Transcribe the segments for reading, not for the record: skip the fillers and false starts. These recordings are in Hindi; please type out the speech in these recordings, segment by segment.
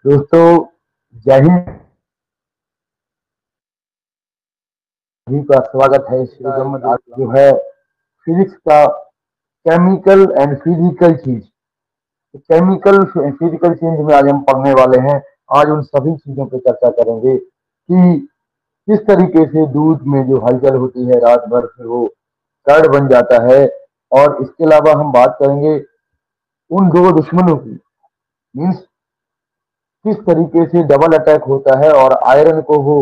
दोस्तों, जय हिंद। सभी का स्वागत है। इसका आज जो है फिजिक्स का केमिकल एंड फिजिकल चीज, केमिकल फिजिकल चेंज में आज हम पढ़ने वाले हैं। आज उन सभी चीजों पर चर्चा करेंगे कि किस तरीके से दूध में जो हलचल होती है रात भर, फिर वो कर्ड बन जाता है। और इसके अलावा हम बात करेंगे उन दो दुश्मनों की, मीन्स किस तरीके से डबल अटैक होता है और आयरन को वो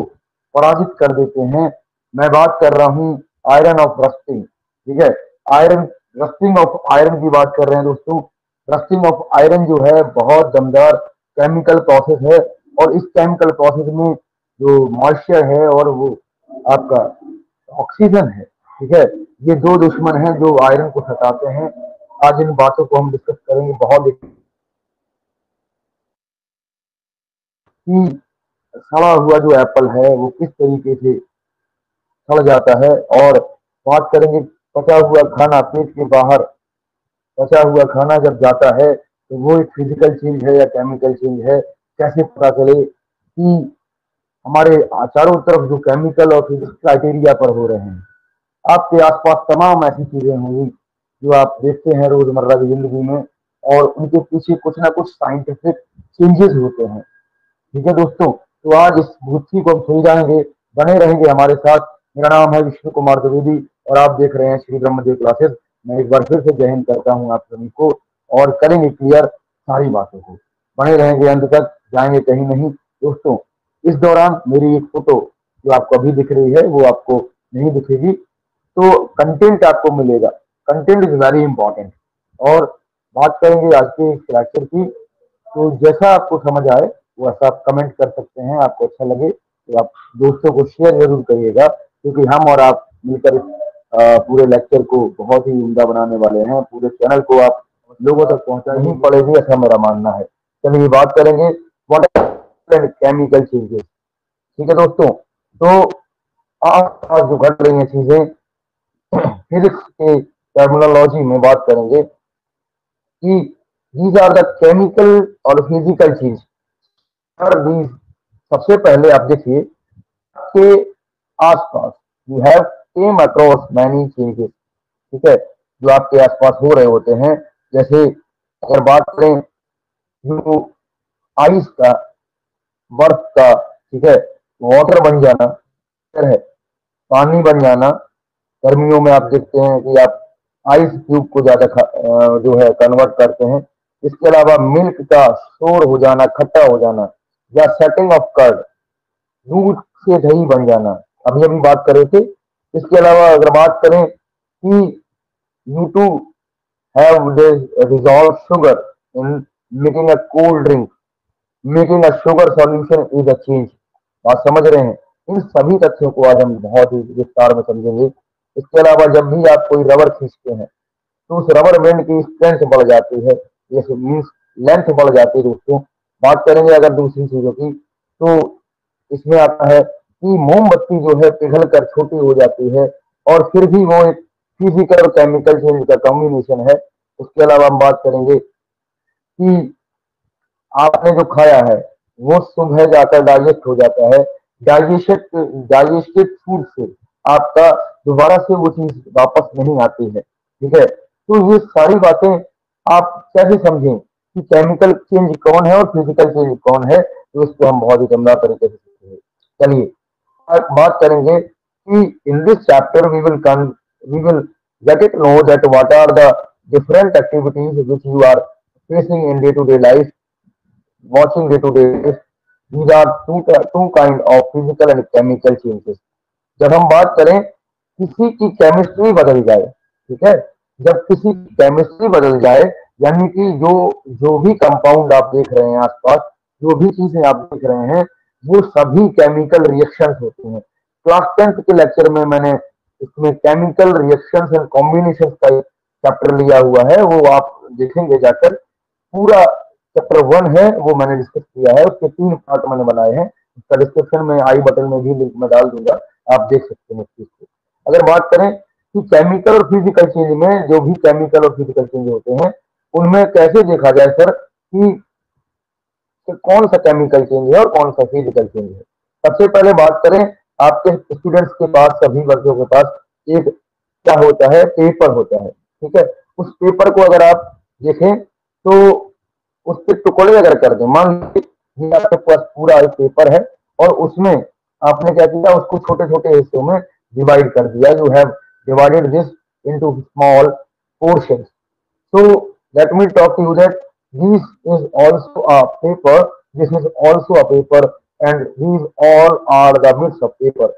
पराजित कर देते हैं। मैं बात कर रहा हूँ आयरन ऑफ रस्टिंग। ठीक है, आयरन, रस्टिंग ऑफ आयरन की बात कर रहे हैं दोस्तों। रस्टिंग ऑफ आयरन जो है बहुत दमदार केमिकल प्रोसेस है। और इस केमिकल प्रोसेस में जो मॉइस्चर है और वो आपका ऑक्सीजन है, ठीक है, ये दो दुश्मन हैं जो आयरन को सताते हैं। आज इन बातों को हम डिस्कस करेंगे बहुत कि सड़ा हुआ जो एप्पल है वो किस तरीके से सड़ जाता है। और बात करेंगे पचा हुआ खाना पेट के बाहर, पचा हुआ खाना जब जाता है तो वो एक फिजिकल चेंज है या केमिकल चेंज है, कैसे पता चले कि हमारे चारों तरफ जो केमिकल और फिजिक्स क्राइटेरिया पर हो रहे हैं। आपके आसपास तमाम ऐसी चीजें होंगी जो आप देखते हैं रोजमर्रा की जिंदगी में, और उनके पीछे कुछ ना कुछ साइंटिफिक चेंजेस होते हैं। ठीक है दोस्तों, तो आज इस गुत्थी को हम सुलझाएंगे। बने रहेंगे हमारे साथ। मेरा नाम है विष्णु कुमार द्विवेदी और आप देख रहे हैं श्री ब्रह्मदेव क्लासेस। मैं एक बार फिर से जय हिंद करता हूँ आप सभी को, और करेंगे क्लियर सारी बातों को। बने रहेंगे अंत तक, जाएंगे कहीं नहीं दोस्तों। इस दौरान मेरी एक फोटो जो आपको अभी दिख रही है वो आपको नहीं दिखेगी, तो कंटेंट आपको मिलेगा। Content is very important. और बात करेंगे आज के लेक्चर की, तो जैसा आपको समझ आए वैसा आप कमेंट कर सकते हैं। आपको अच्छा लगे तो आप दोस्तों को शेयर जरूर करिएगा, क्योंकि हम और आप मिलकर इस पूरे लेक्चर को बहुत ही उम्दा बनाने वाले हैं। पूरे चैनल को आप लोगों तक पहुंचानी ही पड़ेगी, ऐसा मेरा मानना है। चलिए बात करेंगे वाटर केमिकल चेंजेस। ठीक है दोस्तों, तो आज जो घट रही हैं चीजें फिजिक्स के टर्मिनोलॉजी में बात करेंगे कि दीज आर द केमिकल और फिजिकल चीज। और these, सबसे पहले आप देखिए के आसपास you have came across many changes. ठीक है, जो आपके आसपास हो रहे होते हैं। जैसे अगर बात करें जो आइस का, बर्फ का, ठीक है, वाटर बन जाना है, पानी बन जाना। गर्मियों में आप देखते हैं कि आप आइस क्यूब को ज्यादा जो है कन्वर्ट करते हैं। इसके अलावा मिल्क का शोर हो जाना, खट्टा हो जाना, या सेटिंग ऑफ कर्ड, दूध से दही बन जाना, अभी अभी बात कर रहे थे। इसके अलावा अगर बात करें कि you to have dissolve sugar in making a cold drink, making a sugar solution is a change. बात समझ रहे हैं? इन सभी तथ्यों को आज हम बहुत ही विस्तार में समझेंगे। इसके अलावा जब भी आप कोई रबर खींचते हैं तो उस रबर बैंड की स्ट्रेंथ बढ़ जाती है, ये मीन्स लेंथ बढ़ जाती है दोस्तों। बात करेंगे अगर दूसरी चीजों की, तो इसमें आता है कि मोमबत्ती जो है पिघल कर छोटी हो जाती है, और फिर भी वो एक फिजिकल और केमिकल चेंज का कॉम्बिनेशन है। उसके अलावा हम बात करेंगे कि आपने जो खाया है वो सुबह जाकर डाइजेस्ट हो जाता है। डाइजेस्टेड फूड से आपका दोबारा से वो चीज वापस नहीं आती है। ठीक है, तो ये सारी बातें आप कैसे समझें कि केमिकल चेंज कौन है और फिजिकल चेंज कौन है, तो इसको हम बहुत ही दमदार तरीके से सीखेंगे। चलिए बात करेंगे कि in this chapter we will get it know that what are the different activities which you are facing in day to day life, watching day to day. These are two kind of physical and chemical changes. जब हम बात करें किसी की केमिस्ट्री बदल जाए, ठीक है, जब किसी की केमिस्ट्री बदल जाए, यानी कि जो जो भी कंपाउंड आप देख रहे हैं आसपास, जो भी चीजें आप देख रहे हैं, वो सभी केमिकल रिएक्शंस होती हैं। क्लास 10th के लेक्चर में मैंने इसमें केमिकल रिएक्शंस एंड कॉम्बिनेशन का चैप्टर लिया हुआ है, वो आप देखेंगे जाकर। पूरा चैप्टर 1 है वो मैंने डिस्कस किया है, उसके 3 पार्ट मैंने बनाए हैं। उसका डिस्क्रिप्शन में आई बटन में भी लिंक में डाल दूंगा, आप देख सकते हैं इस चीज को। अगर बात करें कि केमिकल और फिजिकल चेंज में, जो भी केमिकल और फिजिकल चेंज होते हैं उनमें कैसे देखा जाए सर कि कि कौन सा केमिकल चेंज है और कौन सा फिजिकल चेंज है। सबसे पहले बात करें, आपके स्टूडेंट्स के पास, सभी बच्चों के पास एक क्या होता है, पेपर होता है, ठीक है। उस पेपर को अगर आप देखें तो उसके टुकड़े अगर कर दें, मान लीजिए ये आपके पास पूरा एक पेपर है और उसमें आपने क्या किया, उसको छोटे छोटे हिस्सों में डिवाइड कर दिया। You have divided this into small portions. So let me talk to you that this is also a paper, this is also a paper and these all are the bits of paper.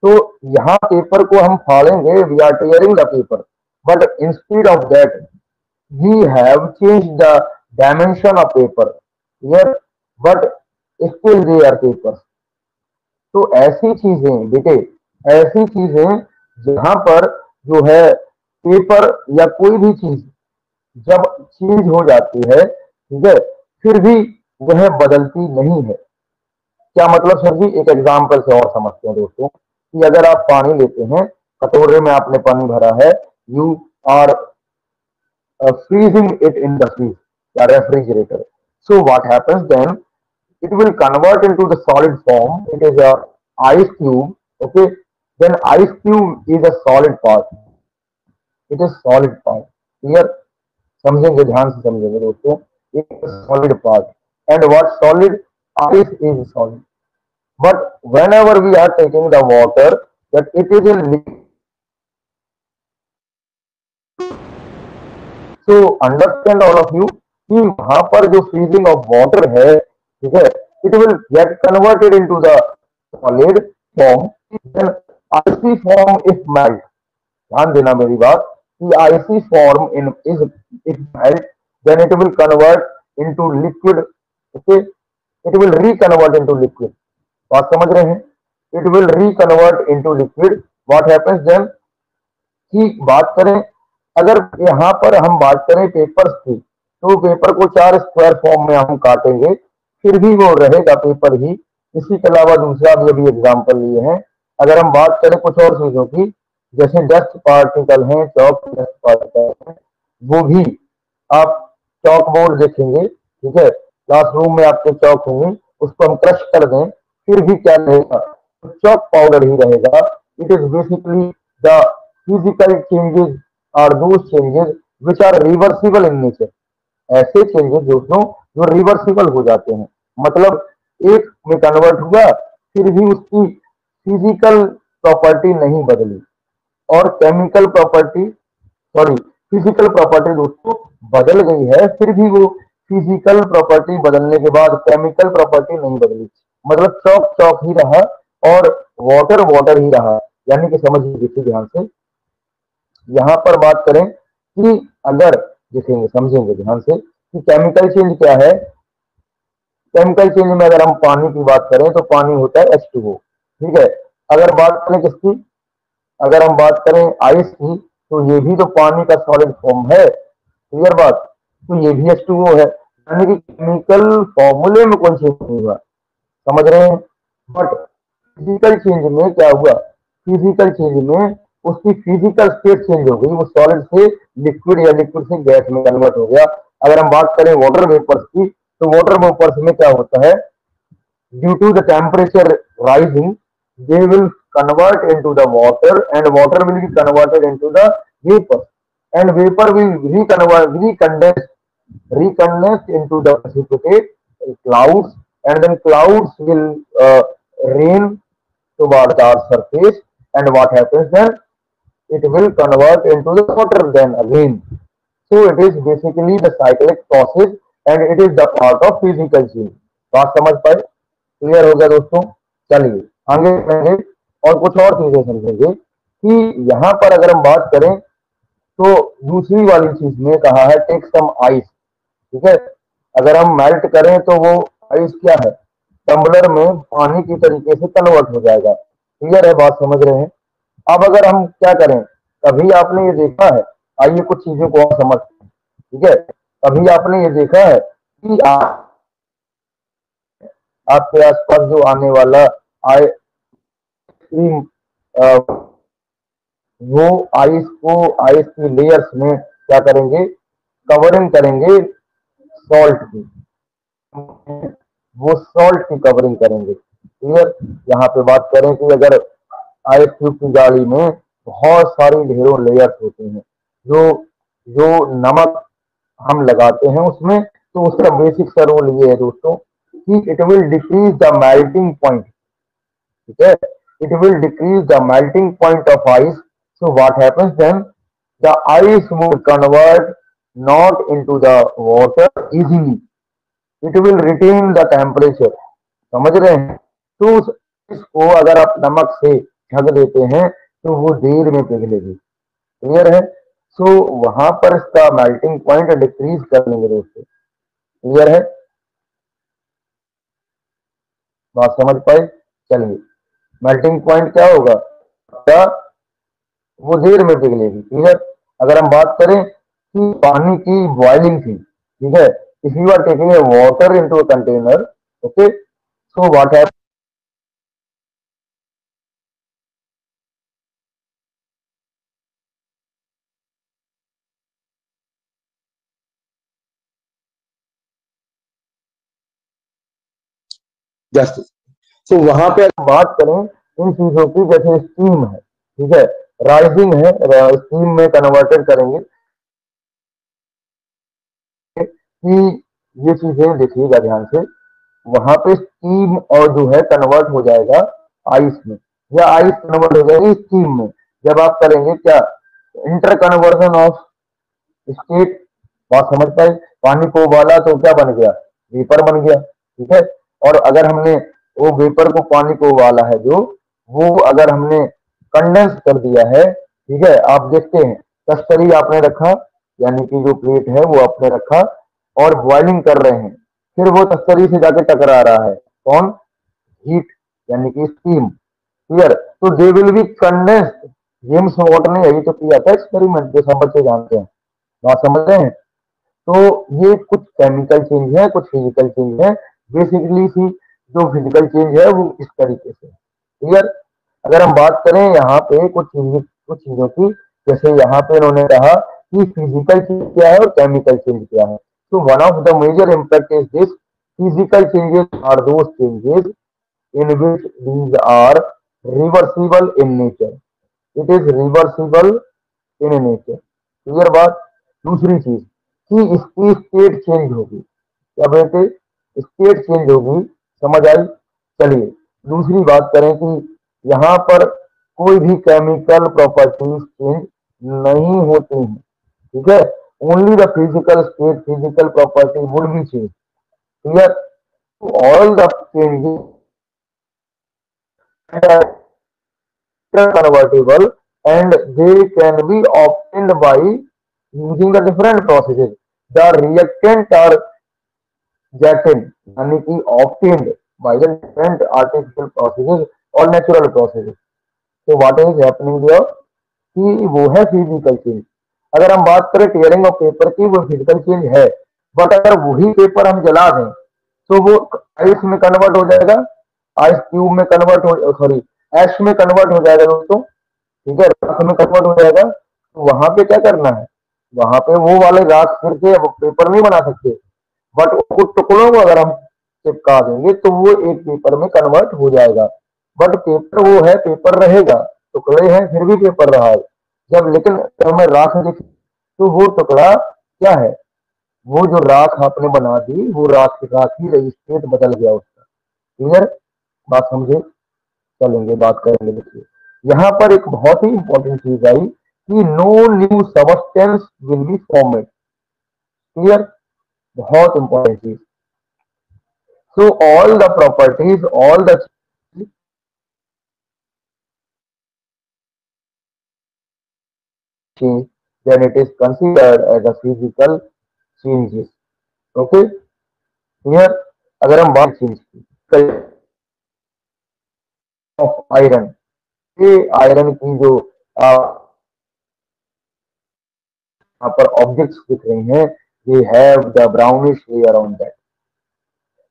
तो यहाँ पेपर को हम फाड़ेंगे, we are tearing the paper, but instead of that we have change the dimension of paper here, but still they are paper. तो ऐसी चीजें बेटे, ऐसी चीजें जहां पर जो है पेपर या कोई भी चीज जब चेंज हो जाती है, ठीक है, फिर भी वह बदलती नहीं है। क्या मतलब सर जी, एक एग्जांपल से और समझते हैं दोस्तों, कि अगर आप पानी लेते हैं, कटोरे में आपने पानी भरा है, you are freezing it in the freeze, the refrigerator. So what happens then? It will convert into the solid form. It is a ice cube. Okay. Then ice cube is a solid part. It is solid part. Here, समझेंगे, ध्यान से समझेंगे दोस्तों, it is solid part. And what solid? Ice is solid. But whenever we are taking the water, that it is in liquid. तो अंडरस्टैंड ऑल ऑफ यू कि वहां पर जो फ्रीजिंग ऑफ वाटर है, ठीक है, it will get converted into the solid form, then ice form if melt. ध्यान देना मेरी बात, कि ice form in is if melt, then it will convert into liquid. Okay, it will reconvert into liquid. बात समझ रहे हैं? It will reconvert into liquid. What happens then, की बात करें, अगर यहाँ पर हम बात करें पेपर्स की, तो पेपर को 4 स्क्वायर फॉर्म में हम काटेंगे, फिर भी वो रहेगा पेपर ही। इसी के अलावा दूसरा भी अभी एग्जाम्पल लिए हैं। अगर हम बात करें कुछ और चीजों की, जैसे डस्ट पार्टिकल हैं, चौक डस्ट पार्टिकल हैं, वो भी आप चौक बोर्ड देखेंगे, ठीक है, क्लासरूम में आपके चौक होंगे, उसको हम क्रश कर दें, फिर भी क्या रहेगा, चौक पाउडर ही रहेगा। It is basically the physical changes are those changes which are reversible in nature. ऐसे चेंजेस दोस्तों जो रिवर्सिबल हो जाते हैं, मतलब एक में कन्वर्ट हुआ, फिर भी उसकी फिजिकल प्रॉपर्टी नहीं बदली, और chemical property, sorry, physical property दोस्तों बदल गई है, फिर भी वो फिजिकल प्रॉपर्टी बदलने के बाद केमिकल प्रॉपर्टी नहीं बदली। मतलब चौक चौक ही रहा और वाटर वाटर ही रहा। यानी कि समझिए देखिए ध्यान से, यहाँ पर बात करें कि अगर देखेंगे, समझेंगे ध्यान से कि केमिकल चेंज क्या है। केमिकल चेंज में अगर हम पानी की बात करें तो पानी होता है H2O, ठीक है। अगर बात करें किसकी, अगर हम बात करें आइस की, तो ये भी तो पानी का सॉलिड फॉर्म है, क्लियर बात, तो ये भी H2O है। यानी कि केमिकल फॉर्मूले में कोई चेंज नहीं हुआ, समझ रहे हैं। बट फिजिकल चेंज में क्या हुआ, फिजिकल चेंज में उसकी फिजिकल स्टेट चेंज हो गई, वो सॉलिड से लिक्विड या लिक्विड से गैस में कन्वर्ट हो गया। अगर हम बात करें वाटर वेपर्स की, तो वाटर वेपर्स में क्या होता है, due to the temperature rising, they will convert into the water and water will be converted into the vapor, and vapor will recondense into the precipitate clouds, and then clouds will rain toward the earth's surface, and what happens then, it will convert into the water then again. So it is basically the cyclic process and it is the part of physical change। बात समझ पाए? क्लियर हो गया दोस्तों? चलिए आगे बढ़ेंगे और कुछ और चीजें समझेंगे कि यहाँ पर अगर हम बात करें तो दूसरी वाली चीज में कहा है टेक सम आइस, ठीक है। अगर हम मेल्ट करें तो वो आइस क्या है, टम्बलर में पानी की तरीके से कन्वर्ट हो जाएगा। क्लियर है, बात समझ रहे हैं? अब अगर हम क्या करें, कभी आपने ये देखा है, आइए कुछ चीजों को और समझते हैं, ठीक है। कभी आपने ये देखा है कि आपके आसपास जो आने वाला आइसक्रीम, वो आइस को आइस की लेयर्स में क्या करेंगे, कवरिंग करेंगे सॉल्ट की, वो सॉल्ट की कवरिंग करेंगे। क्लियर। यहाँ पे बात करें कि अगर आइस क्यूब की गाड़ी में बहुत सारी ढेरों लेयर्स होते हैं, जो जो नमक हम लगाते हैं उसमें, तो उसका बेसिक सा रूल ये है दोस्तों कि it will decrease the melting point. ठीक है, it will decrease the melting point of ice. So what happens then, the ice would convert not into the water easily, it will retain the temperature. समझ रहे हैं? तो उस इसको अगर आप नमक से ढक देते हैं तो वो देर में पिघलेगी। क्लियर है? सो वहां पर इसका मेल्टिंग पॉइंट डिक्रीज कर लेंगे दोस्तों। क्लियर है? बात समझ पाए? चलिए, मेल्टिंग पॉइंट क्या होगा, क्या वो देर में पिघलेगी। क्लियर। अगर हम बात करें कि पानी की बॉइलिंग थी, ठीक है, if you are taking a water into a container, okay, so what happens, just, तो वहां पे अगर बात करें इन चीजों की, जैसे स्टीम है, ठीक है, राइजिंग है, स्टीम में कन्वर्टेड करेंगे, कि ये चीजें देखिएगा ध्यान से, वहां पे स्टीम और जो है कन्वर्ट हो जाएगा आइस में, या आइस कन्वर्ट हो जाएगी स्टीम में। जब आप करेंगे क्या, इंटर कन्वर्जन ऑफ स्टेट। बात समझ पाए? पानी को उबाला तो क्या बन गया, वेपर बन गया। ठीक है, और अगर हमने वो वेपर को, पानी को उबाला है जो, वो अगर हमने कंडेंस कर दिया है, ठीक है, आप देखते हैं तस्तरी आपने रखा, यानी कि जो प्लेट है वो आपने रखा और बॉइलिंग कर रहे हैं, फिर वो तस्तरी से जाके टकरा रहा है, कौन, हीट, यानी कि स्टीम। क्लियर। तो they will be condensed. James Watt ने यही तो किया था एक्सपेरिमेंट, जो सब बच्चे जानते हैं। बात समझ रहे हैं? तो ये कुछ केमिकल चेंज है, कुछ फिजिकल चेंज है। बेसिकली सी जो फिजिकल चेंज है वो इस तरीके से। क्लियर। अगर हम बात करें यहाँ पे कुछ चीजों की, जैसे यहाँ पे इन्होंने कहा कि फिजिकल चेंज क्या है और केमिकल चेंज क्या है। तो one of the major impact is this, physical changes are those changes in which these are reversible in nature. It is reversible in nature. Clear बात। दूसरी चीज कि इसकी स्टेट चेंज होगी, क्या बेटे, स्टेट चेंज होगी। समझ आई? चलिए, दूसरी बात करें कि यहाँ पर कोई भी केमिकल प्रॉपर्टीज चेंज नहीं होती हैं। ठीक है, only the physical state, physical property would be change. Clear. All the changes convertible and they can be obtained by using the different processes. The reactant are getting यानी कि obtained by the different artificial processes or natural processes. So what is happening here कि वो है फिजिकल चेंज। अगर हम बात करें टेयरिंग ऑफ पेपर की, वो फिजिकल चेंज है, बट अगर वही पेपर हम जला दें तो वो आइस में कन्वर्ट हो जाएगा, आइस क्यूब में कन्वर्ट हो, सॉरी, एश में कन्वर्ट हो जाएगा दोस्तों। ठीक है, राख में कन्वर्ट हो जाएगा। तो वहां पे क्या करना है, वहां पे वो वाले राख फिर से पेपर नहीं बना सकते, बट कुछ टुकड़ों को अगर हम चिपका देंगे तो वो एक पेपर में कन्वर्ट हो जाएगा। बट पेपर वो है, पेपर रहेगा, टुकड़े हैं फिर भी पेपर रहा है। जब लेकिन जब हमें राख दिखी तो वो टुकड़ा क्या है, वो जो राख आपने बना दी वो राख राख ही रही, स्टेट बदल गया उसका। क्लियर। बात समझे? चलेंगे बात करेंगे। देखिए, यहाँ पर एक बहुत ही इंपॉर्टेंट चीज आई कि no new substance will be formed. Clear. बहुत इंपॉर्टेंट चीज। So all the properties, all the change, then it is considered as a physical changes. Okay, clear. अगर हम बात चेंज की ऑफ आयरन, ये आयरन की जो यहाँ पर ऑब्जेक्ट्स दिख रहे हैं, ये have the brownish layer on that.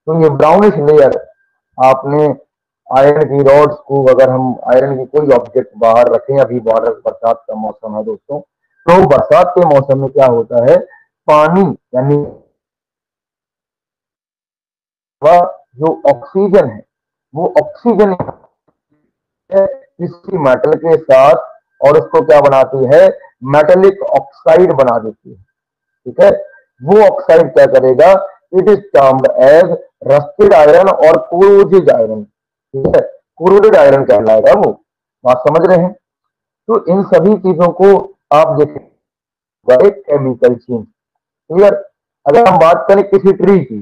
तो ये ब्राउनिश लेयर आपने आयरन की रॉड्स को, अगर हम आयरन की कोई ऑब्जेक्ट बाहर रखें, अभी बाहर बरसात का मौसम है दोस्तों, तो बरसात के मौसम में क्या होता है, पानी यानी वह जो ऑक्सीजन है वो ऑक्सीजन है किसी मेटल के साथ और उसको क्या बनाती है, मेटेलिक ऑक्साइड बना देती है। ठीक है, वो ऑक्साइड क्या करेगा, it is termed as rusted iron और कोरोजिड आयरन। ठीक है, कोरोडेड आयरन कहलाएगा वो। बात समझ रहे हैं? तो इन सभी चीजों को आप देखेंगे एक केमिकल चेंज। क्लियर? अगर हम बात करें किसी ट्री की,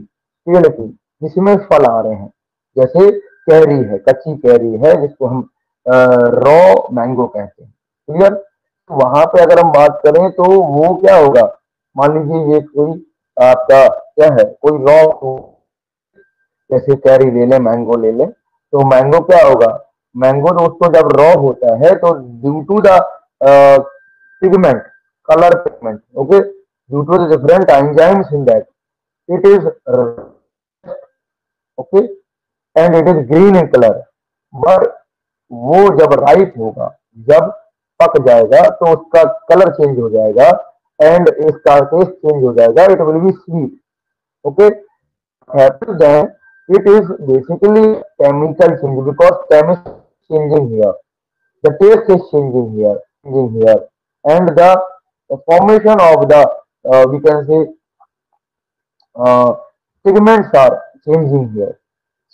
पेड़ की, जिसमें फल आ रहे हैं, जैसे कैरी है, कच्ची कैरी है जिसको हम रॉ मैंगो कहते हैं। क्लियर? तो वहां पे अगर हम बात करें तो वो क्या होगा, मान लीजिए ये कोई आपका क्या है, कोई रॉ, जैसे कैरी ले लें, मैंगो ले लें, तो मैंगो क्या होगा, मैंगो दोस्तों जब रॉ होता है तो due to the pigment, color pigment, okay, due to the different enzymes in that, it is okay and it is green in color, but वो जब राइप होगा, जब पक जाएगा तो उसका कलर चेंज हो जाएगा एंड इसका टेस्ट चेंज हो जाएगा, it will be sweet. Okay, happens then it is basically chemical change because chemistry is changing here, the taste is changing here, and the formation of the we can say uh, pigments are changing here.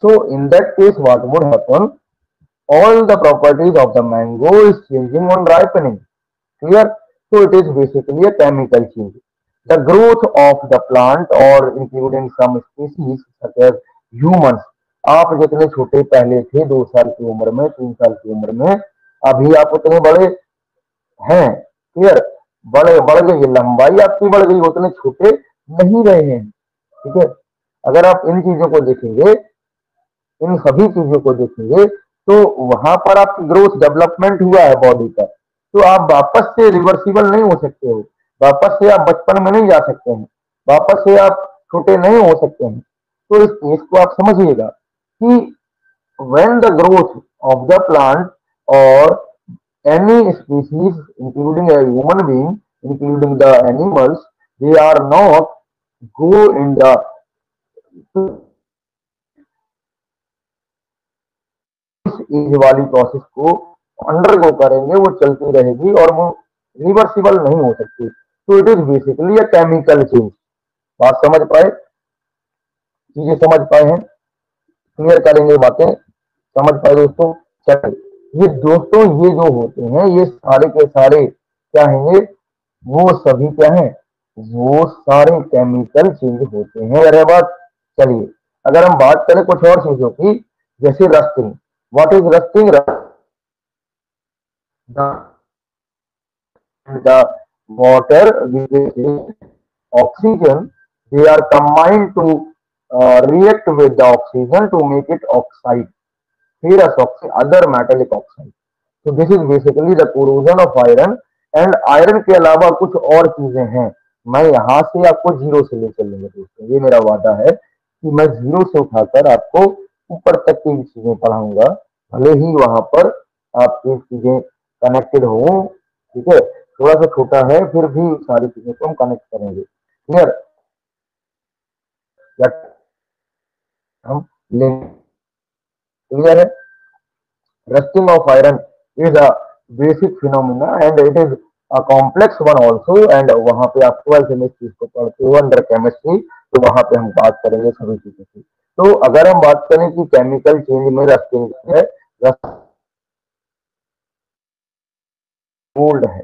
So in that case, what would happen? All the properties of the mango is changing on ripening. Clear? So it is basically a chemical change. The growth of the plant or including some species such as humans. आप जितने छोटे पहले थे 2 साल की उम्र में, 3 साल की उम्र में, अभी आप उतने बड़े हैं। क्लियर? बड़े बढ़ गई, लंबाई आपकी बढ़ गई, उतने छोटे नहीं रहे हैं। ठीक है, अगर आप इन चीजों को देखेंगे, इन सभी चीजों को देखेंगे, तो वहां पर आपकी ग्रोथ डेवलपमेंट हुआ है बॉडी का, तो आप वापस से रिवर्सिबल नहीं हो सकते हो, वापस से आप बचपन में नहीं जा सकते हैं, वापस से आप छोटे नहीं हो सकते हैं। तो इस चीज को आप समझिएगा कि when the growth of the plant or any species, including a human being, including the animals, they are not go in the age वाली प्रोसेस को अंडरगो करेंगे, वो चलती रहेगी और वो रिवर्सिबल नहीं हो सकती। तो it is basically a chemical change. बात समझ पाए, चीजें समझ पाए हैं? क्लियर करेंगे बातें, समझ पाए दोस्तों? चलिए, ये दोस्तों ये जो होते हैं ये सारे के सारे क्या हैं, वो सभी क्या हैं, वो सारे केमिकल चेंज होते हैं। अरे बात, चलिए अगर हम बात करें कुछ और चीजों की, जैसे rusting. What is rusting? the water with oxygen, they are combined to react with the oxygen to make it oxide, ferrous oxide, other metallic oxide. So this is basically the corrosion of iron, and iron के अलावा कुछ और चीजें हैं। मैं यहाँ से आपको जीरो से ले चलेंगे दोस्तों, ये मेरा वादा है कि मैं जीरो से उठाकर आपको ऊपर तक की चीजें पढ़ाऊंगा, भले ही वहां पर आपकी चीजें कनेक्टेड हो। ठीक है, थोड़ा सा छोटा है फिर भी सारी चीजों को हम कनेक्ट करेंगे। क्लियर? या हम लेंगे? क्लियर है? Rusting of iron is a basic phenomena and it is a complex one also, and वहां पे आप 12th में इस चीज को पढ़ते हो अंडर केमिस्ट्री, तो वहां पे हम बात करेंगे सभी चीजों की। तो अगर हम बात करें कि केमिकल चेंज में रस्टिंग है, गोल्ड है,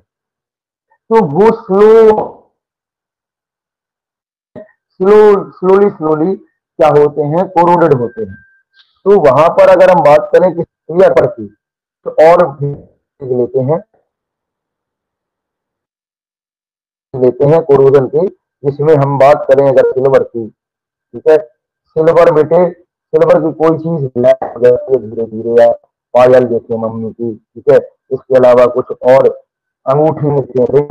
तो वो स्लोली क्या होते हैं, कोरोडेड होते हैं। तो वहां पर अगर हम बात करें कि क्लियर पर की, तो और भी लेते हैं कोरोजन की, जिसमें हम बात करें अगर सिल्वर की। ठीक है, सिल्वर बेटे, सिल्वर की कोई चीज ब्लैक हो जाती है धीरे धीरे, या पायल जैसे मम्मी की। ठीक है, इसके अलावा कुछ और अंगूठी में रिंग,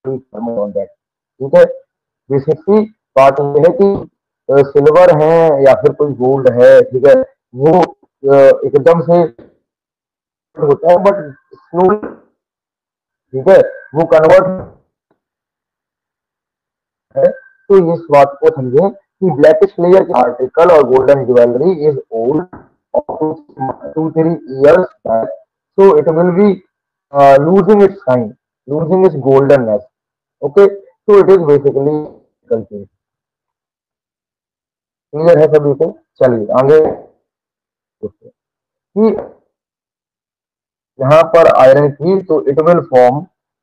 ठीक है। बेसिकली बात यह है कि सिल्वर है या फिर कोई गोल्ड है, ठीक है, वो एकदम से होता है बट स्लोली, ठीक है, वो कन्वर्ट है। तो इस बात को समझें कि ब्लैकिश लेयर के आर्टिकल और golden jewellery is old 2-3 years back, so it will be losing its shine, losing its goldenness. Okay, so it is basically culture. Clear है सभी को? चलिए आगे देखते हैं कि यहाँ पर आयरन की, तो it will form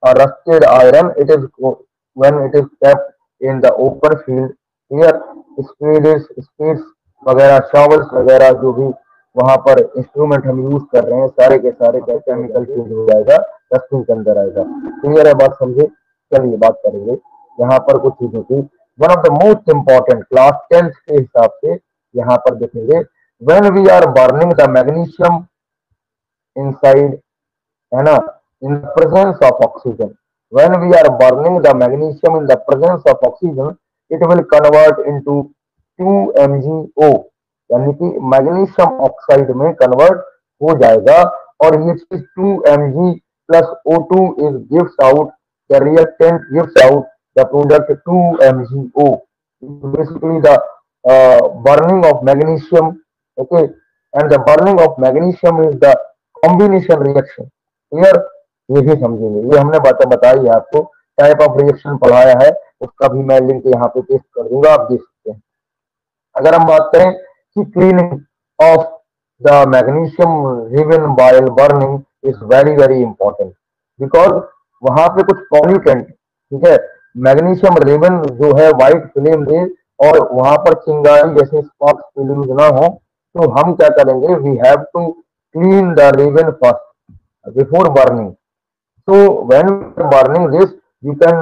rusted iron, it is when it is kept in the open field. Here speeds वगैरह, शॉवल्स वगैरह जो भी वहां पर इंस्ट्रूमेंट हम यूज कर रहे हैं, सारे के सारे का केमिकल चेंज हो जाएगा, रस्टिंग के अंदर आएगा। क्लियर है बात? समझे? चलिए बात करेंगे यहाँ पर कुछ चीजों की। One of the most important class 10th के हिसाब से यहाँ पर देखेंगे, when we are burning the magnesium inside, है ना, in the presence of oxygen, when we are burning the magnesium in the presence of oxygen, it will convert into 2MgO, यानी कि मैग्नीशियम ऑक्साइड में कन्वर्ट हो जाएगा। और ये चीज 2Mg plus O2 is gives out, the reactant gives out the product 2MgO, basically the burning of magnesium. Okay, and the burning of magnesium is the combination reaction. Clear? ये भी समझेंगे, ये हमने बातें बताई है आपको, टाइप ऑफ रिएक्शन पढ़ाया है, उसका भी मैं लिंक यहाँ पे पेस्ट कर दूंगा, आप देख सकते हैं। अगर हम बात करें कि cleaning of the magnesium ribbon by burning is very very important, because वहां पे कुछ पॉल्यूटेंट, ठीक है, मैग्नीशियम रिवन जो है व्हाइट फिल्म दे और वहां पर चिंगारी जैसे स्पॉट्स फिल्म ना हो, तो हम क्या करेंगे, we have to clean the ribbon first before burning. So when burning this, you can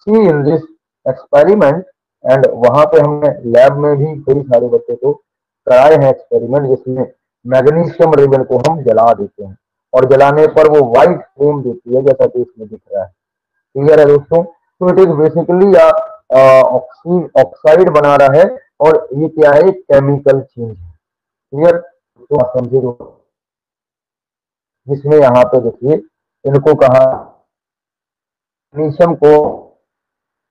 see in this experiment, and वहां पे हमने लैब में भी कई सारे बच्चे को कराए हैं एक्सपेरिमेंट, जिसमें मैग्नीशियम रिबन को हम जला देते हैं और जलाने पर वो व्हाइट फ्लेम देती है, जैसा कि इसमें दिख रहा है। क्लियर है दोस्तों? तो इट इज बेसिकली ऑक्साइड बना रहा है, और ये क्या है, केमिकल चेंज है। क्लियर? तो आप समझे दोस्तों, जिसमें यहाँ पे देखिए इनको कहा मैग्नीशियम को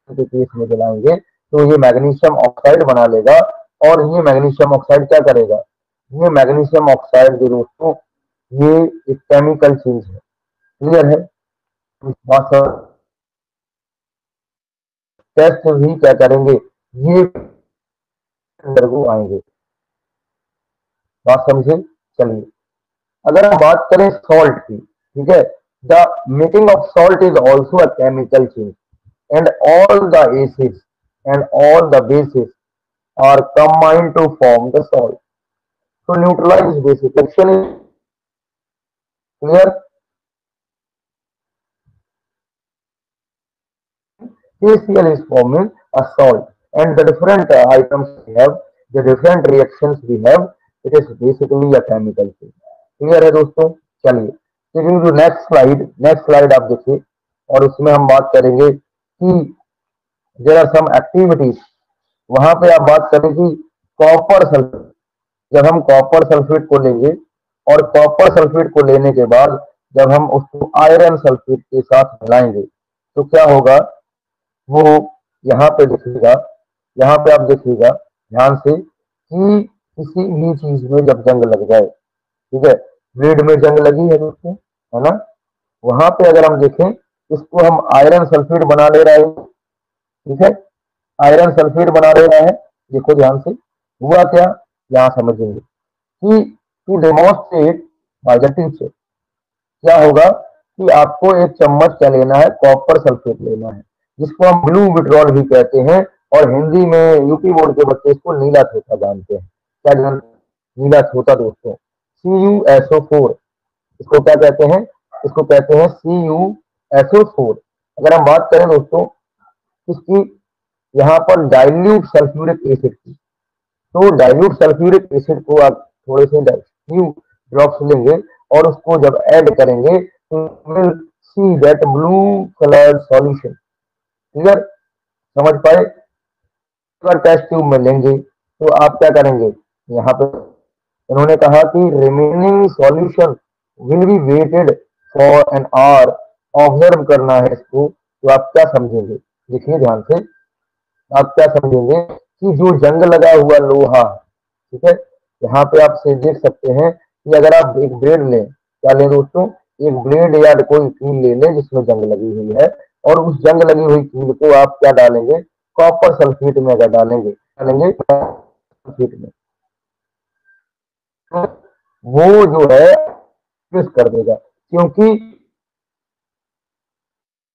केस में जलाएंगे तो ये मैग्नीशियम ऑक्साइड बना लेगा, और ये मैग्नीशियम ऑक्साइड क्या करेगा, ये मैग्नीशियम ऑक्साइड जो दोस्तों ये एक केमिकल चेंज है। क्लियर है? टेस्ट भी क्या करेंगे, ये अंदर को आएंगे। बात समझे? चलिए अगर हम बात करें सॉल्ट की, ठीक है, the making of salt is also a chemical change, and all the acids and all the bases are combined to form the salt. So neutralize basic action is clear. KCl is forming a salt, and the different items we have, the different reactions we have, it is basically a chemical change. Clear है दोस्तों? चलिए तो नेक्स्ट स्लाइड आप देखिए, और उसमें हम बात करेंगे कि देयर आर सम एक्टिविटीज। वहां पे आप बात करें कि कॉपर सल्फेट, जब हम कॉपर सल्फेट को लेंगे और कॉपर सल्फेट को लेने के बाद जब हम उसको आयरन सल्फेट के साथ मिलाएंगे तो क्या होगा, वो यहाँ पे देखिएगा, यहाँ पे आप देखिएगा ध्यान से कि किसी भी चीज में जब जंग लग जाए, ठीक है, ब्लेड में जंग लगी है दोस्तों, है ना, वहां पे अगर हम देखें इसको हम आयरन सल्फेट बना ले रहे हैं, ठीक है, आयरन सल्फेट बना ले रहा है। देखो ध्यान से हुआ क्या, यहां समझेंगे कि to demonstrate by the teacher क्या होगा कि आपको एक चम्मच क्या लेना है, कॉपर सल्फेट लेना है, जिसको हम ब्लू विट्रॉल भी कहते हैं, और हिंदी में यूपी बोर्ड के बच्चे इसको नीला छोटा जानते हैं। क्या जानते? नीला छोटा दोस्तों, CuSO4, इसको क्या कहते हैं, इसको कहते हैं CuSO4। अगर हम बात करें दोस्तों इसकी यहाँ पर डाइल्यूट सल्फ्यूरिक एसिड की, तो डाइल्यूट सल्फ्यूरिक एसिड को आप थोड़े से फ्यू ड्रॉप्स लेंगे और उसको जब ऐड करेंगे तो will see that blue colour solution. Clear? समझ पाए? अगर टेस्ट ट्यूब में लेंगे तो आप क्या करेंगे, यहाँ पे इन्होंने कहा कि remaining solution will be waited for an hour, observe करना है इसको, तो आप क्या समझेंगे, देखिए ध्यान से। आप क्या समझेंगे कि जो जंग लगा हुआ लोहा, ठीक है, यहाँ पे आप से देख सकते हैं कि अगर आप एक ब्लेड लें, क्या लें दोस्तों, एक ब्लेड या कोई कील ले लें जिसमें जंग लगी हुई है, और उस जंग लगी हुई कील को आप क्या डालेंगे, कॉपर सल्फेट में अगर डालेंगे सल्फेट में, तो वो जो है प्रेस कर देगा, क्योंकि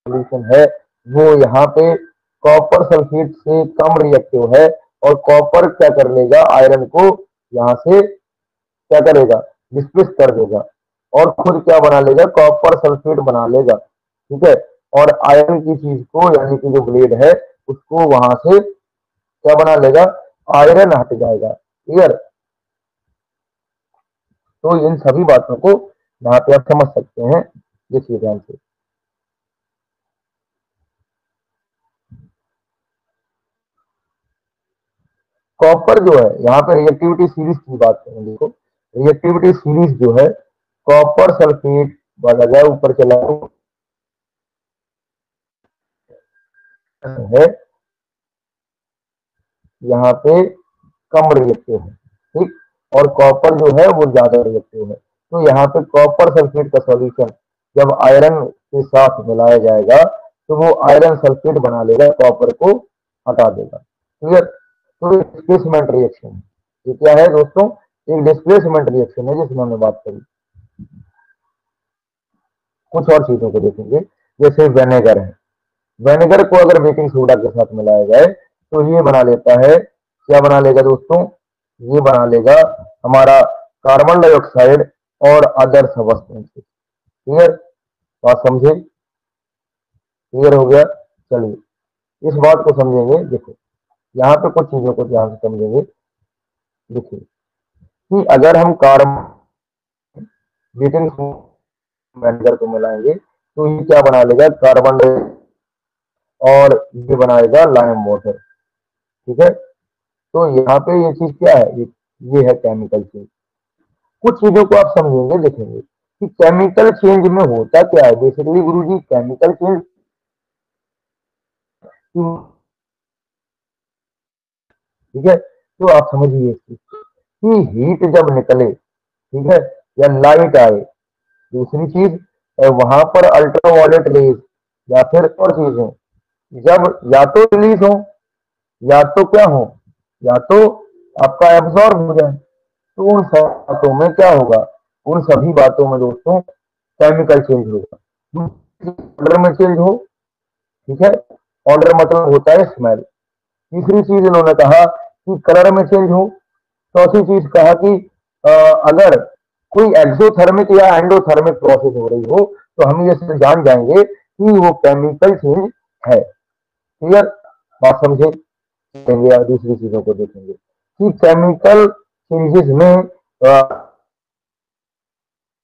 सोल्यूशन है वो यहाँ पे कॉपर सल्फेट से कम रिएक्टिव है, और कॉपर क्या कर लेगा, आयरन को यहाँ से क्या करेगा, डिस्प्लेस कर देगा, और खुद क्या बना लेगा, कॉपर सल्फेट बना लेगा, ठीक है, और आयरन की चीज को यानी कि जो ब्लेड है उसको वहां से क्या बना लेगा, आयरन हट जाएगा। क्लियर? तो इन सभी बातों को यहाँ पे आप समझ सकते हैं, देखिए ध्यान से। कॉपर जो है, यहाँ पे रिएक्टिविटी सीरीज की बात करें, देखो रिएक्टिविटी सीरीज जो है, कॉपर सल्फेट बढ़ गया ऊपर चला है, यहाँ पे कम रिएक्टिव है, ठीक, और कॉपर जो है वो ज्यादा रिएक्टिव है। तो यहाँ पे कॉपर सल्फेट का सॉल्यूशन जब आयरन के साथ मिलाया जाएगा तो वो आयरन सल्फेट बना लेगा, कॉपर को हटा देगा। क्लियर? तो डिस्प्लेसमेंट रिएक्शन है, ये क्या है दोस्तों, एक डिस्प्लेसमेंट रिएक्शन है जिसमें हमने बात करी। कुछ और चीजों को देखेंगे, जैसे वेनेगर है, वेनेगर को अगर बेकिंग सोडा के साथ मिलाया जाए तो ये बना लेता है, क्या बना लेगा दोस्तों, ये बना लेगा हमारा कार्बन डाइऑक्साइड और अदर सब्सटेंसेस। क्लियर? बात समझे? क्लियर हो गया? चलिए इस बात को समझेंगे, देखो यहाँ पे कुछ चीजों को ध्यान से समझेंगे। देखिए कि अगर हम कार्बन बेकिंग वेनेगर को मिलाएंगे तो ये क्या बना लेगा, कार्बन और ये बनाएगा लाइम वाटर, ठीक है। तो यहाँ पे ये चीज क्या है, ये है केमिकल चेंज। कुछ चीजों को आप समझेंगे, देखेंगे कि केमिकल चेंज में होता क्या है। बेसिकली गुरुजी केमिकल चेंज, ठीक है, तो आप समझिए कि हीट जब निकले, ठीक है, या लाइट आए, दूसरी चीज वहां पर अल्ट्रावायलेट रेज या फिर और चीजें जब या तो रिलीज हो या तो क्या हो, या तो आपका एब्जॉर्ब हो जाए, तो उन सब बातों में क्या होगा, उन सभी बातों में दोस्तों केमिकल चेंज होगा। ऑर्डर में चेंज हो, ठीक है, ऑर्डर मतलब होता है स्मेल। तीसरी चीज इन्होंने कहा कि कलर में चेंज हो। चौथी चीज कहा कि अगर कोई एक्सोथर्मिक या एंडोथर्मिक प्रोसेस हो रही हो तो हम ये जान जाएंगे कि वो केमिकल चेंज है। क्लियर? बात समझे? देखेंगे या दूसरी चीजों को देखेंगे कि केमिकल चेंजेस में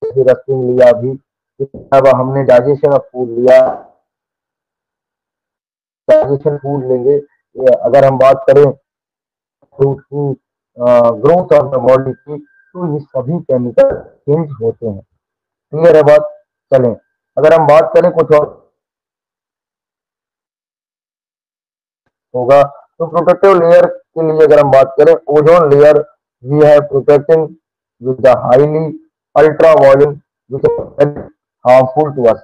रस्टिंग लिया भी, अब हमने डाइजेशन ऑफ फूड लिया, डाइजेशन फूड लेंगे, अगर हम बात करें फ्रूट की, ग्रोथ ऑफ द बॉडी की, तो ये सभी केमिकल चेंज होते हैं। क्लियर है बात? चलें अगर हम बात करें कुछ और होगा, तो प्रोटेक्टिव लेयर के लिए अगर हम बात करें, ओजोन लेयर वी है protecting with the highly ultraviolet which is harmful to us,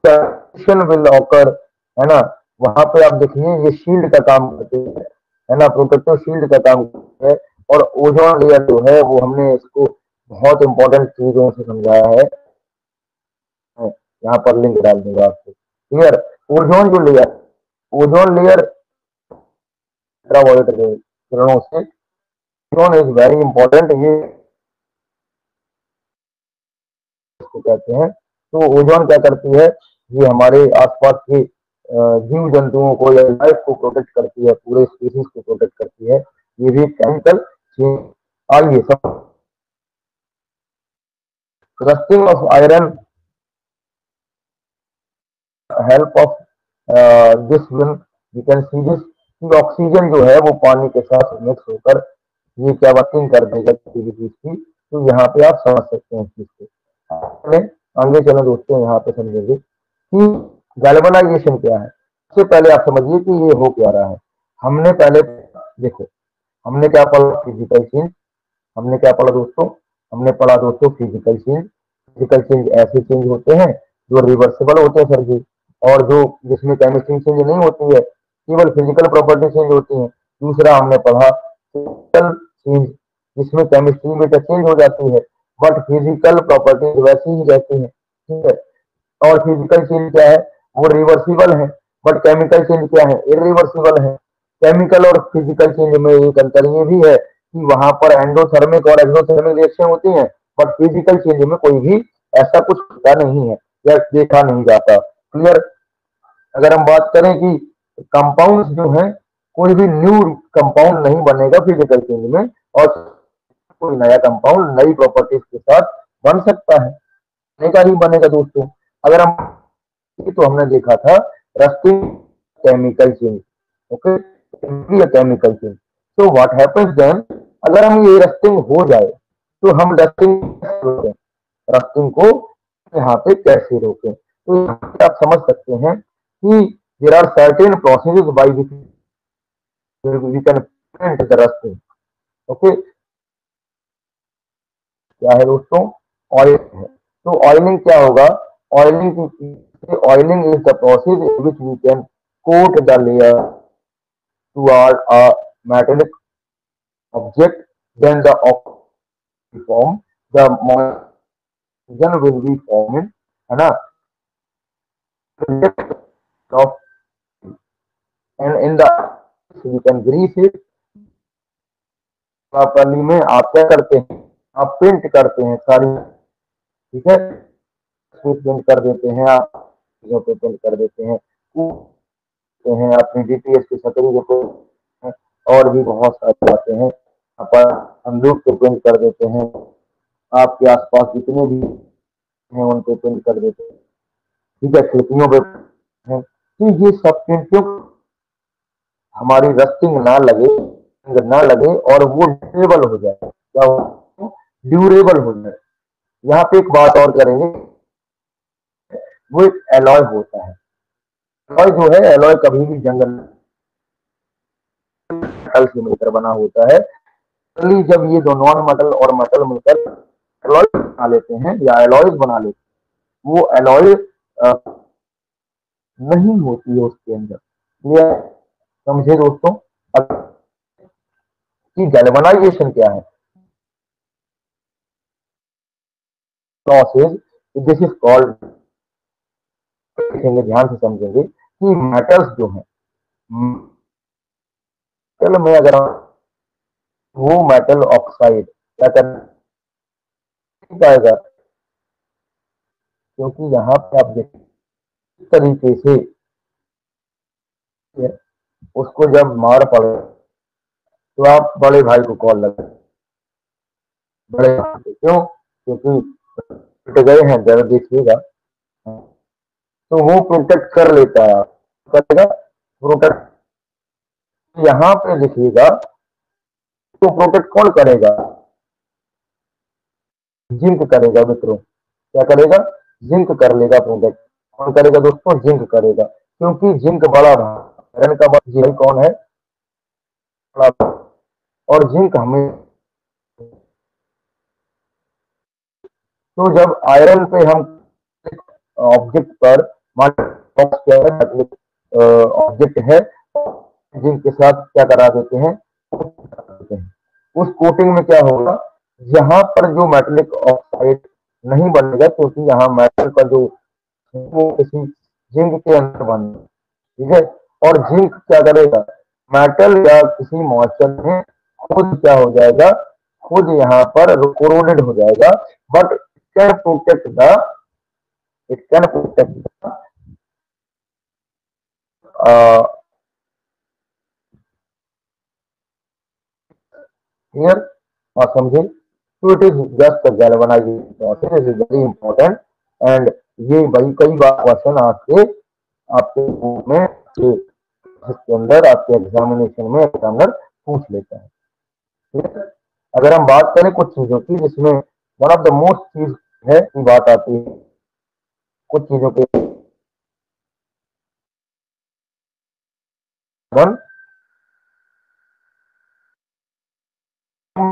will occur, है ना, वहां पे आप देखिए ये शील्ड का काम करते हैं, है ना, प्रोटेक्टिव शील्ड का काम करते हैं। और ओजोन लेयर जो है वो हमने इसको बहुत इंपॉर्टेंट चीजों से समझाया है, यहाँ पर लिंक डाल दूंगा आपको। क्लियर? ओजोन जो लेयर, ओजोन लेयर अल्ट्रावायलेट किरणों से, ओजोन इज वेरी इंपॉर्टेंट, ये इसको कहते हैं। तो ओजोन क्या करती है, ये हमारे आसपास के जीव जंतुओं को या लाइफ को प्रोटेक्ट करती है, पूरे स्पीसीज को प्रोटेक्ट करती है। ये भी केमिकल चेंज। आइए सब, rusting of iron help of this will, you can see this, कि ऑक्सीजन जो है वो पानी के साथ मिक्स होकर ये क्या वर्किंग कर देगा किसी भी चीज की। तो यहाँ पे आप समझ सकते हैं इस चीज को। आगे चलो दोस्तों, यहाँ पे समझेंगे कि गैल्वेनाइजेशन क्या है। सबसे पहले आप समझिए कि ये हो क्या रहा है। हमने पहले देखो, हमने क्या पढ़ा? Physical change. हमने क्या पढ़ा दोस्तों? हमने पढ़ा दोस्तों फिजिकल चेंज। फिजिकल चेंज ऐसे चेंज होते हैं जो रिवर्सिबल होते हैं सर जी, और जो जिसमें केमिस्ट्री चेंज नहीं होती है, केवल फिजिकल प्रॉपर्टी चेंज होती है। दूसरा हमने पढ़ा फिजिकल चेंज, जिसमें केमिस्ट्री में तो चेंज हो जाती है बट फिजिकल प्रॉपर्टी वैसी ही रहती है, ठीक है। और फिजिकल चेंज क्या है? वो रिवर्सिबल है, बट केमिकल चेंज क्या है? इरिवर्सिबल है। केमिकल और फिजिकल चेंज में एक अंतर ये भी है कि वहां पर एंडोथर्मिक और एक्सोथर्मिक रिएक्शन होती है, बट फिजिकल चेंज में कोई भी ऐसा कुछ होता नहीं है या देखा नहीं जाता। क्लियर? अगर हम बात करें कि कंपाउंड जो है, कोई भी न्यू कंपाउंड नहीं बनेगा फिजिकल चेंज में, और कोई नया कंपाउंड नई प्रॉपर्टीज के साथ बन सकता है, बनेगा ही बनेगा दोस्तों। अगर हम तो हमने देखा था rusting chemical change, okay, chemical change. तो व्हाट हैपेंस देन, अगर हम ये रस्टिंग हो जाए तो हम रस्टिंग रोकें, रस्टिंग को यहाँ पे कैसे रोकें? तो यहाँ पे आप समझ सकते हैं कि there are certain processes by which we can prevent the rusting, okay. क्या है दोस्तों? ऑयल है। तो ऑयलिंग क्या होगा? Oiling is the process in which we can coat the layer toward a metallic object, then the form, the motion will be forming, है ना, of, and in the you can grease it properly में आप क्या करते हैं? आप पेंट करते हैं सारी, ठीक है, पेंट कर देते हैं आप, चीजों पे पेंट कर देते हैं, अपनी डीटीएस की शटरिंग को, और भी बहुत सारे आते हैं, यहाँ पर हम लोग को पेंट कर देते हैं, आपके आसपास जितने भी हैं उन पे पेंट कर देते हैं, ठीक है, खिड़कियों पे हैं। तो ये सब पेंट क्यों? हमारी रस्टिंग ना लगे, ना लगे, और वो ड्यूरेबल हो जाए। क्या हो? ड्यूरेबल हो जाए। यहाँ पे एक बात और करेंगे, वो एक एलॉय होता है। एलॉय जो है, एलॉय कभी भी जंग मेटल से मिलकर बना होता है। जब ये दो नॉन मेटल और मेटल मिलकर एलॉय बना लेते हैं या एलॉयज बना लेते हैं, वो एलॉय नहीं होती है उसके अंदर। ये समझे दोस्तों? अब कि गैल्वेनाइजेशन क्या है? प्रोसेस, दिस इज कॉल्ड, ध्यान से समझेंगे कि मेटल्स जो है, मेटल में अगर वो मेटल ऑक्साइड क्या कर पाएगा, क्योंकि यहाँ पे आप देखिए इस तरीके से उसको जब मार पड़े तो आप बड़े भाई को कॉल लगे, बड़े भाई को, क्यों? क्योंकि टूट गए हैं, जरा देखिएगा, तो वो प्रोटेक्ट कर लेता है, करेगा प्रोटेक्ट। यहाँ पे देखिएगा, तो प्रोटेक्ट कौन करेगा? जिंक करेगा मित्रों। क्या करेगा? जिंक कर लेगा प्रोटेक्ट। कौन करेगा दोस्तों? जिंक करेगा, क्योंकि जिंक बड़ा भाई, आयरन का बड़ा भाई कौन है? बड़ा भाई। और जिंक हमें, तो जब आयरन पे हम ऑब्जेक्ट पर ऑब्जेक्ट है, जिंक के साथ क्या करा देते हैं? उस कोटिंग में क्या होगा? यहाँ पर जो मेटेलिक ऑक्साइड नहीं बनेगा, क्योंकि यहाँ मेटल का जो वो किसी जिंक के अंदर बन, ठीक है। और जिंक क्या करेगा? मेटल या किसी मॉइस्चर में खुद क्या हो जाएगा? खुद यहाँ पर कोरोडेड हो जाएगा, but can protect the, it can protect clear? और समझे? तो it is just galvanising process, is very important. And ये भाई कई बार क्वेश्चन आपके आपके बुक में, इसके अंदर आपके एग्जामिनेशन में एग्जामिनर पूछ लेता है, ठीक है। अगर हम बात करें कुछ चीजों की, जिसमें वन ऑफ द मोस्ट चीज है की बात आती है कुछ चीजों के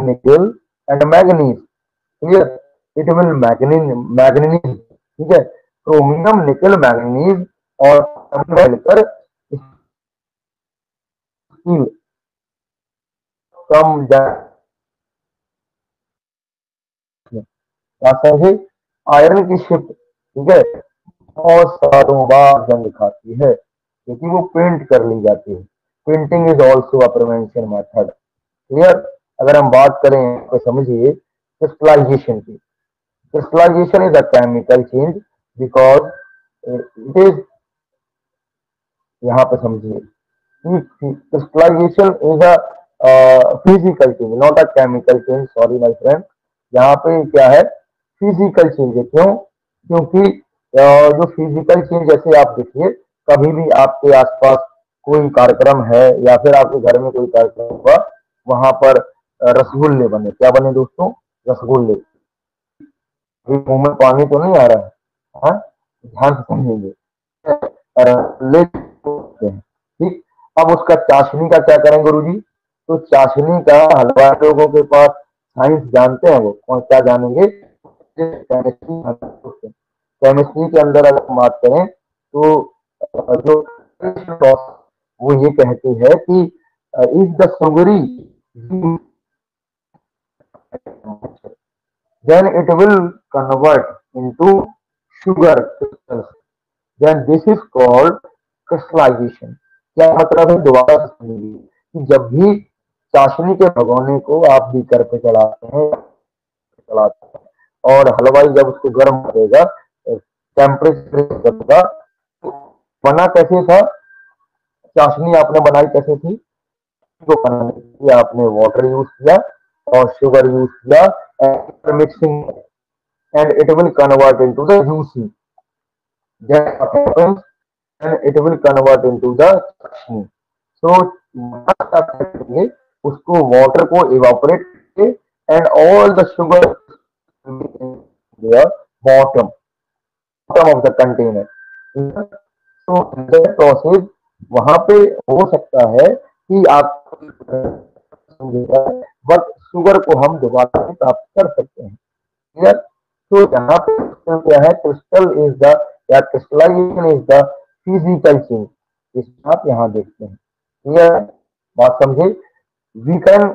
निकल and manganese, clear, it will manganese, ठीक है, क्रोमियम निकल मैग्नीज और मिलकर स्टील कम समझे, आयरन की शिप, ठीक है, और सालों बाद जंग खाती है क्योंकि वो पेंट कर ली जाती है। Painting is also a prevention method, clear. अगर हम बात करें तो समझिए क्रिस्टलाइजेशन की। Crystallization is a chemical change because it is, यहाँ पे समझिए crystallization is a physical change, not a chemical change, sorry my friend। यहाँ पे क्या है, फिजिकल चेंज है। क्यों? क्योंकि जो फिजिकल चेंज, जैसे आप देखिए कभी भी आपके आसपास कोई कार्यक्रम है या फिर आपके घर में कोई कार्यक्रम हुआ, वहां पर रसगुल्ले बने, क्या बने दोस्तों, रसगुल्ले। अभी मुंह में पानी तो नहीं आ रहा है, हाँ, ध्यान से समझेंगे, रसगुल्ले हैं, ठीक। अब उसका चाशनी का क्या करें गुरुजी? तो चाशनी का हलवा लोगों के पास साइंस जानते हैं, वो कौन क्या जानेंगे, केमिस्ट्री। केमिस्ट्री के अंदर अगर हम बात करें तो जो वो ये कहती है कि if the sugary then it will convert into sugar crystals, then this is called crystallization। क्या मतलब है, दोबारा से सुनिए कि जब भी चाशनी के भगोने को आप बीकर पे चलाते हैं और हलवाई जब उसको गर्म करेगा, टेम्परेचर करेगा, तो बना कैसे था, चाशनी आपने बनाई कैसे थी, को बनाने के लिए आपने वाटर यूज किया और शुगर यूज किया and mixing and it will convert into the juicy, then what happens, and it will convert into the चाशनी। so आप क्या करेंगे, उसको वाटर को इवापोरेट करके and all the sugar there bottom of the container. तो प्रोसेस वहां पे हो सकता है कि आप, बट शुगर को हम दोबारा से प्राप्त कर सकते हैं, क्लियर। तो यहाँ पे क्या है, क्रिस्टल इज द, या crystallization is the physical change, इसमें आप यहाँ देखते हैं, क्लियर, बात समझे। वी कैन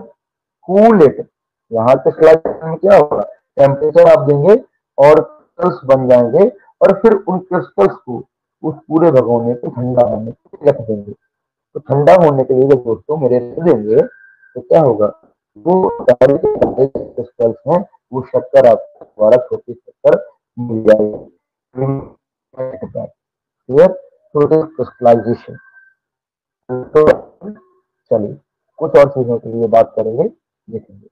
कूल इट, यहाँ क्रिस्टलाइजेशन में क्या होगा, टेम्परेचर आप देंगे और क्रिस्टल्स बन जाएंगे और फिर उन क्रिस्टल्स को उस पूरे भगोने पे ठंडा होने के लिए रख देंगे। तो ठंडा होने के लिए जब दोस्तों मेरे रख देंगे तो क्या होगा, वो क्रिस्टल्स हैं, वो शक्कर आपको द्वारा छोटी शक्कर मिल जाएगी, क्लियर। तो क्रिस्टलाइजेशन, तो चलिए कुछ और चीजों के लिए बात करेंगे, देखेंगे।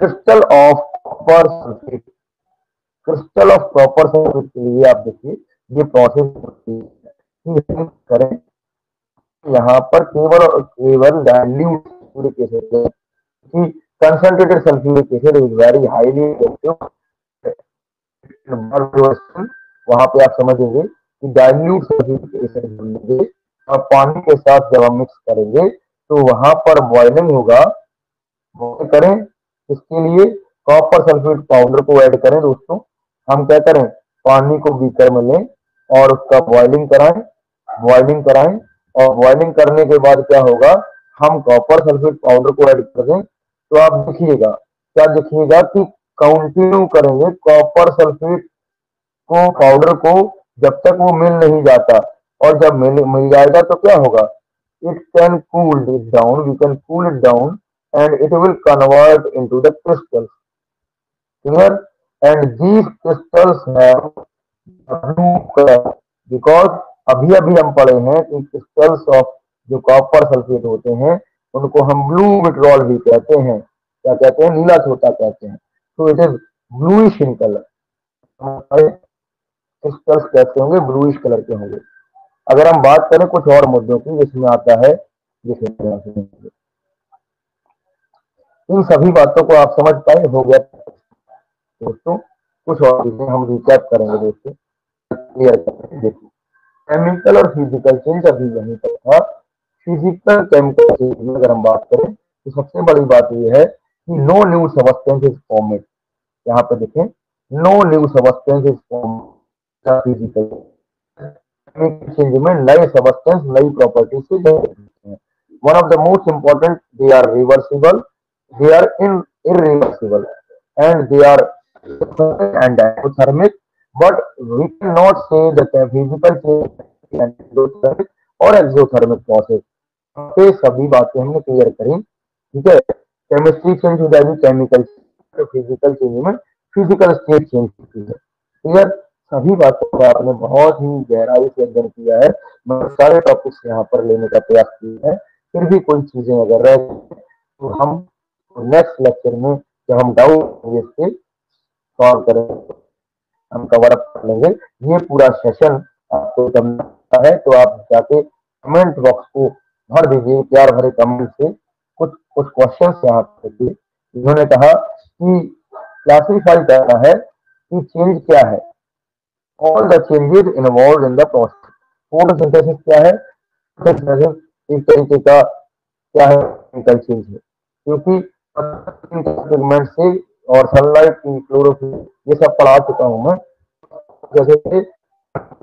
Crystal of copper sulphate, crystal of copper sulphate के लिए आप देखिए ये प्रोसेस होती है, करें यहाँ पर केवल और केवल डाइल्यूट सल्फ्यूरिक एसिड कि concentrated sulphuric acid is very highly reactive, वहां पे आप समझेंगे कि डाइल्यूट सल्फ्यूरिक एसिड लेंगे और पानी के साथ जब हम मिक्स करेंगे तो वहां पर बॉइलिंग होगा, करें इसके लिए कॉपर सल्फेट पाउडर को ऐड करें दोस्तों। हम क्या करें, पानी को बीकर में लें और उसका बॉइलिंग कराएं और बॉइलिंग करने के बाद क्या होगा, हम कॉपर सल्फेट पाउडर को ऐड कर दें तो आप देखिएगा, क्या देखिएगा कि कंटिन्यू करेंगे कॉपर सल्फेट को, पाउडर को, जब तक वो मिल नहीं जाता, और जब मिल जाएगा तो क्या होगा, it can cool it down, we can cool it down and it will convert into the crystals, clear, and these crystals have blue color because अभी अभी हम पढ़े हैं कि क्रिस्टल्स ऑफ जो कॉपर सल्फेट होते हैं उनको हम ब्लू विट्रॉल भी कहते हैं, क्या कहते हैं, नीला छोटा कहते हैं। तो it is bluish in colour, हमारे क्रिस्टल्स कैसे होंगे, ब्लूइश कलर के होंगे। अगर हम बात करें कुछ और मुद्दों की जिसमें आता है, इन सभी बातों को आप समझ पाए हो गया दोस्तों। कुछ और चीजें हम रिकैप करेंगे दोस्तों, क्लियर करेंगे। देखिए केमिकल और फिजिकल चेंज अभी यहीं तक था। फिजिकल केमिकल चेंज में अगर हम बात करें तो सबसे बड़ी बात यह है कि no new substance is formed. यहाँ पे देखें, no new substance is formed physical change में नए सबस्टेंस नई प्रॉपर्टी से generate. One of the most important, they are reversible, they are irreversible, and they are and endothermic, but we cannot say that the physical change is endothermic or exothermic process। पे सभी बातें हमने क्लियर करी, ठीक है। केमिस्ट्री चेंज हो जाएगी, केमिकल, तो फिजिकल चेंज में फिजिकल स्टेट चेंज होती है, क्लियर। सभी बातों का आपने बहुत ही गहराई से अध्ययन किया है, मैं सारे टॉपिक्स यहाँ पर लेने का प्रयास किया है, फिर भी कोई चीजें अगर रह तो हम नेक्स्ट लेक्चर में जब हम डाउट इसके सॉल्व करेंगे, हम कवर अप कर लेंगे। ये पूरा सेशन आपको करना है तो आप जाके कमेंट बॉक्स को भर दीजिए प्यार भरे कमेंट से, कुछ कुछ क्वेश्चन यहाँ पे। इन्होंने कहा कि क्लासिफाई करना है कि चेंज क्या है, all the changes involve in the process. Photosynthesis क्या है? फोटोसिंथेसिस एक तरीके का क्या है, केमिकल चेंज है, क्योंकि पिगमेंट से और सनलाइट की क्लोरोफिल ये सब पढ़ा चुका हूं मैं, जैसे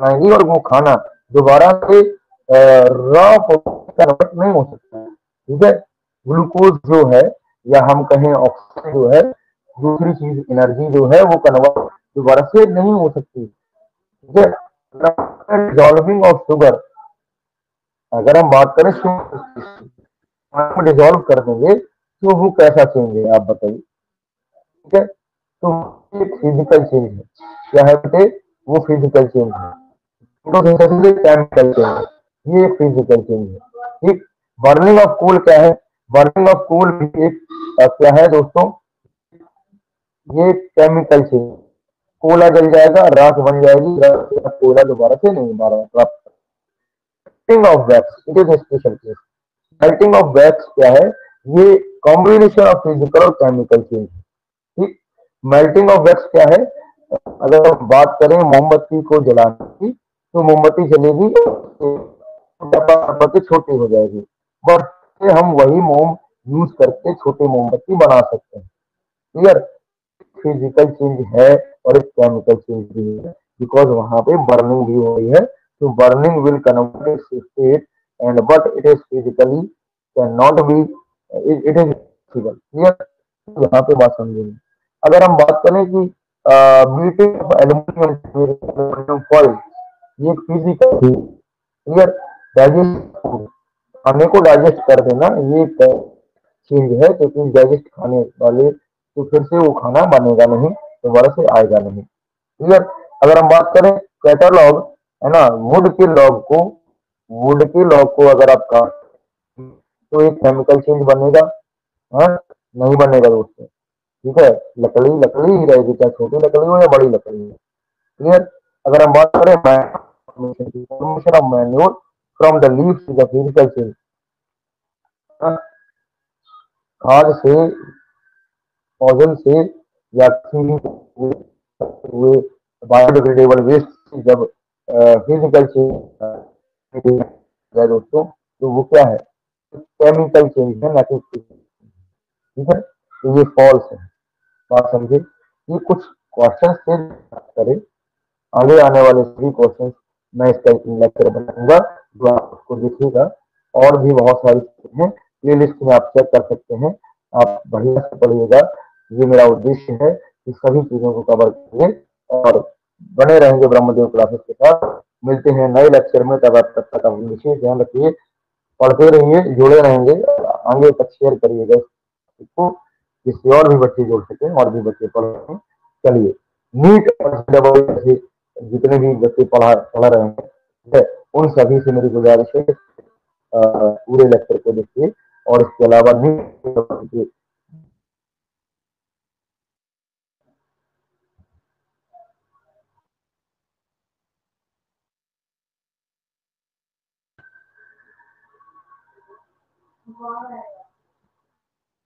मैगी और वो खाना दोबारा से रॉ कन्वर्ट नहीं हो सकता, ठीक है। ग्लूकोज जो है या हम कहें ऑक्सीजन जो है, दूसरी चीज एनर्जी जो है वो कन्वर्ट दोबारा से नहीं हो सकती, ठीक है। डिजॉल्विंग ऑफ शुगर, अगर हम बात करें शुगर डिजोल्व कर देंगे तो वो कैसा चेंज है आप बताइए, ठीक है। तो एक फिजिकल चेंज है, क्या है बेटे, वो फिजिकल चेंज है। फोटोसिंथेसिस केमिकल चेंज है, ये एक फिजिकल चेंज है, ठीक। बर्निंग ऑफ कोल क्या है? बर्निंग ऑफ कोल भी एक क्या है दोस्तों, ये केमिकल चेंज। कोयला जल जाएगा, राख बन जाएगी, कोयला दोबारा से नहीं प्राप्त। Melting of wax, it is special case. Melting of wax क्या है? ये कॉम्बिनेशन ऑफ फिजिकल और केमिकल चेंज, ठीक। मेल्टिंग ऑफ वैक्स क्या है? अगर हम बात करें मोमबत्ती को जलाने की, तो मोमबत्ती जलेगी मोमबत्ती छोटी हो जाएगी, बट हम वही मोम यूज करके छोटी मोमबत्ती बना सकते हैं, क्लियर। फिजिकल चेंज है और एक केमिकल चेंज भी है, बिकॉज वहां पे बर्निंग भी हो रही है, तो burning will convert state and but it is physically can not be, it is physical, clear. यहाँ पे बात समझेंगे। अगर हम बात करें कि मीटिंग ऑफ एल्यूमिनियम फॉइल, ये एक फिजिकल, क्लियर। डाइजेस्ट, खाने को डाइजेस्ट कर देना, ये चीज है, क्योंकि डाइजेस्ट खाने वाले तो फिर से वो खाना बनेगा नहीं, दोबारा से आएगा नहीं, क्लियर। अगर हम बात करें कैटलॉग, है ना, वुड के लॉग को, वुड के लॉग को अगर आप काट तो एक केमिकल चेंज बनेगा, हाँ, नहीं बनेगा दोस्तों, ठीक है। लकड़ी लकड़ी ही रहेगी, चाहे छोटी लकड़ी हो या बड़ी लकड़ी हो, क्लियर। अगर हम बात करें formation of manure from the leaves to the physical change, खाद से, पौधन से या किसी हुए बायोडिग्रेडेबल वेस्ट से जब फिजिकल चेंज है दोस्तों, तो वो क्या है, केमिकल चेंज है, ना कि, ठीक है। तो ये फॉल्स है, बात समझे। ये कुछ क्वेश्चन से करें, आगे आने वाले सभी क्वेश्चन मैं इसका एक लेक्चर बनाऊंगा, जो आप उसको देखिएगा। और भी बहुत सारी चीजें हैं, प्ले लिस्ट में आप चेक कर सकते हैं, आप बढ़िया से पढ़िएगा। ये मेरा उद्देश्य है कि सभी चीजों को कवर करेंगे और बने रहेंगे ब्रह्मदेव क्लासेस के साथ। मिलते हैं नए लेक्चर में, तब तक का विशेष ध्यान रखिए, पढ़ते रहिए, जुड़े रहेंगे, आगे तक शेयर करिएगा इसको, जिससे और भी बच्चे जुड़ सके और भी बच्चे पढ़ सकें। चलिए, नीट और डबल जितने भी बच्चे पढ़ रहे हैं, ठीक है, उन सभी से मेरी गुजारिश है पूरे लेक्चर को देखिए, और इसके अलावा नीट